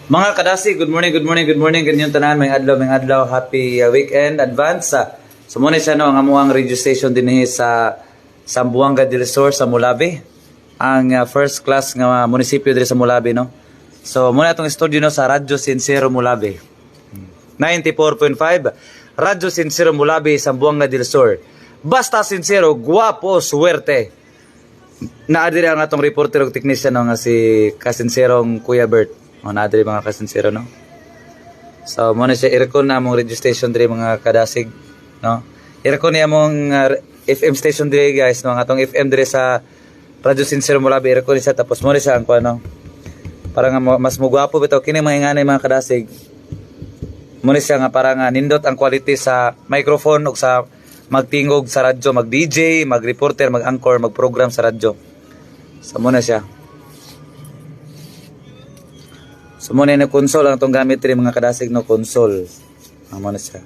Mga kadasi, good morning, good morning, good morning. Ganyan tanan, may adlaw, happy weekend advance. So muna siya no, ang amuang radio station din sa Sambuanga del Sur sa Mulabi. Ang first class nga munisipyo diri sa Mulabi no. So muna itong studio no sa Radyo Sincero Mulabi. 94.5 Radyo Sincero Mulabi, Sambuanga del Sur. Basta sincero, guwapo, suwerte. Naadiri ang atong reporter ug technician no, nga si Kasinserong Kuya Bert. O naadiri mga kasinsero no. So mo na siya i-record na among radio station diri mga kadasig no. I-record niya among FM station diri guys no, ang atong FM diri sa Radyo Sincero Mulabi, i-record siya tapos mo na siya ang kuno. Para nga mas mugwapo bitaw kini mga mga kadasig. Mo na siya nga para nga nindot ang quality sa microphone ug sa magtingog sa radyo, mag-DJ, mag-reporter, mag-anchor, mag-program sa radyo. So mo na siya. So muna na console ang itong gamit rin mga kadasig no, console. Muna siya.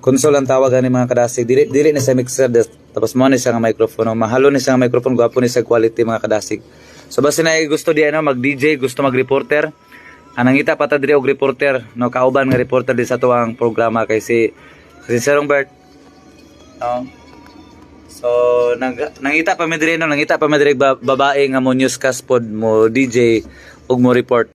Console ang tawag ni mga kadasig. Dili na sa mixer. Tapos muna siya ng microphone. Mahalo na siya ng microphone. Gwapo na siya quality mga kadasig. So basta na gusto di ano, mag-DJ, gusto mag-reporter. Nangita pa ta diri og reporter. No, kauban nga reporter di sa tuwang programa kay si Serong Bert. No? So nangita pa mi diri no, nangita pa mi diri babae nga mo newscast pod mo DJ ug mo report.